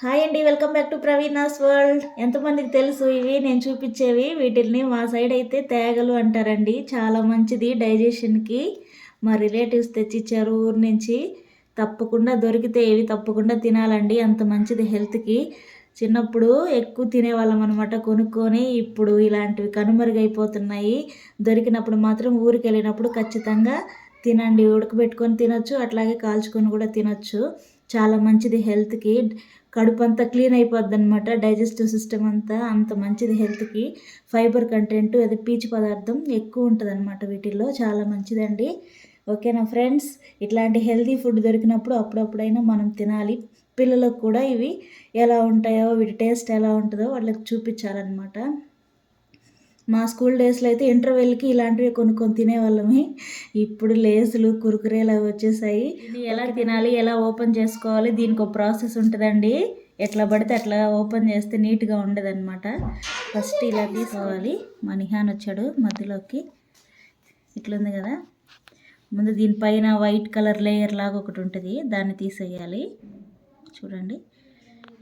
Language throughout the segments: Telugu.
హాయ్ అండి, welcome back to Praveena's world. ఎంతమందికి తెలుసు ఇవి నేను చూపించేవి? వీటిని మా సైడ్ అయితే తేగలు అంటారండి. చాలా మంచిది డైజెషన్కి. మా రిలేటివ్స్ తెచ్చిచ్చారు ఊరు నుంచి. తప్పకుండా దొరికితే ఇవి తప్పకుండా తినాలండి, అంత మంచిది హెల్త్కి. చిన్నప్పుడు ఎక్కువ తినేవాళ్ళం అనమాట కొనుక్కొని. ఇప్పుడు ఇలాంటివి కనుమరుగైపోతున్నాయి. దొరికినప్పుడు మాత్రం ఊరికి వెళ్ళినప్పుడు ఖచ్చితంగా తినండి. ఉడకబెట్టుకొని తినొచ్చు, అట్లాగే కాల్చుకొని కూడా తినొచ్చు. చాలా మంచిది హెల్త్కి. కడుపు అంతా క్లీన్ అయిపోద్ది అనమాట, డైజెస్టివ్ సిస్టమ్ అంతా. అంత మంచిది హెల్త్కి. ఫైబర్ కంటెంట్, అది పీచు పదార్థం ఎక్కువ ఉంటుంది అనమాట వీటిల్లో. చాలా మంచిదండి. ఓకేనా ఫ్రెండ్స్, ఇట్లాంటి హెల్తీ ఫుడ్ దొరికినప్పుడు అప్పుడప్పుడైనా మనం తినాలి. పిల్లలకు కూడా ఇవి ఎలా ఉంటాయో, వీటి టేస్ట్ ఎలా ఉంటుందో వాళ్ళకి చూపించాలన్నమాట. మా స్కూల్ డేస్లో అయితే ఇంటర్వెల్కి ఇలాంటివి కొనుక్కొని తినేవాళ్ళమే. ఇప్పుడు లేసులు, కురుకురేలు అవి వచ్చేసాయి. ఇది ఎలా తినాలి, ఎలా ఓపెన్ చేసుకోవాలి, దీనికి ఒక ప్రాసెస్ ఉంటుందండి. ఎట్లా పడితే అట్లా ఓపెన్ చేస్తే నీట్గా ఉండదన్నమాట. ఫస్ట్ ఇలా తీసుకోవాలి. మా నిహాన్ వచ్చాడు మధ్యలోకి. ఇట్లుంది కదా, ముందు దీనిపైన వైట్ కలర్ లేయర్ లాగా ఒకటి ఉంటుంది, దాన్ని తీసేయాలి. చూడండి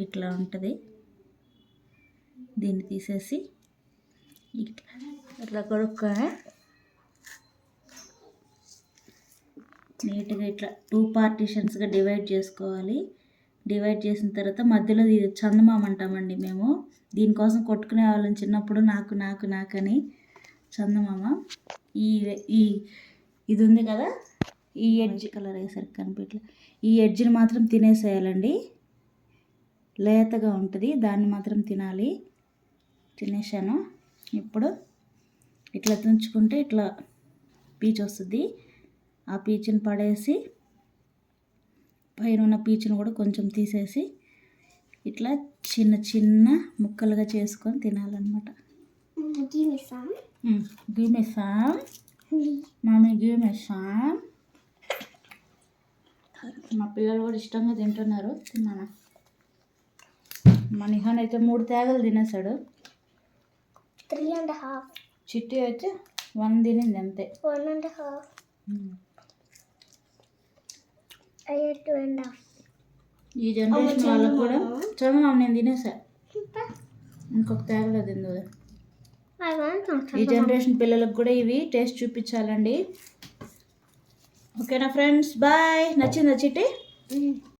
ఇట్లా ఉంటుంది. దీన్ని తీసేసి ఇట్లా కొడుక్కొని నీట్గా ఇట్లా 2 పార్టీషన్స్గా డివైడ్ చేసుకోవాలి. డివైడ్ చేసిన తర్వాత మధ్యలో ఇది చందమామ అంటామండి మేము. దీనికోసం కొట్టుకునే వాళ్ళం చిన్నప్పుడు, నాకని చందమామ. ఈ ఈ ఇది ఉంది కదా, ఈ ఎడ్జ్ కలర్ వేసరికి కనిపించలే. ఈ ఎడ్జ్ని మాత్రం తినేసేయాలండి, లేతగా ఉంటుంది, దాన్ని మాత్రం తినాలి. తినేసాను. ఇప్పుడు ఇట్లా తుంచుకుంటే ఇట్లా పీచు వస్తుంది. ఆ పీచుని పడేసి పైన ఉన్న పీచుని కూడా కొంచెం తీసేసి ఇట్లా చిన్న చిన్న ముక్కలుగా చేసుకొని తినాలన్నమాట. గిమెసాం మమ్మీ గిమెసాం. మా పిల్లలు కూడా ఇష్టంగా తింటున్నారు. తిన్నానా? మా నిహాన్ అయితే 3 తేగలు తినేసాడు. 3.5. చిట్టి అయితే 1 తినింది అంతే. 1.5. ఈ జనరేషన్ వాళ్ళకు కూడా చదువు నేను తినేసా. ఇంకొక తేగలో తిందు. ఈ జనరేషన్ పిల్లలకు కూడా ఇవి టేస్ట్ చూపించాలండి. ఓకేనా ఫ్రెండ్స్, బాయ్. నచ్చిందా చిట్టి?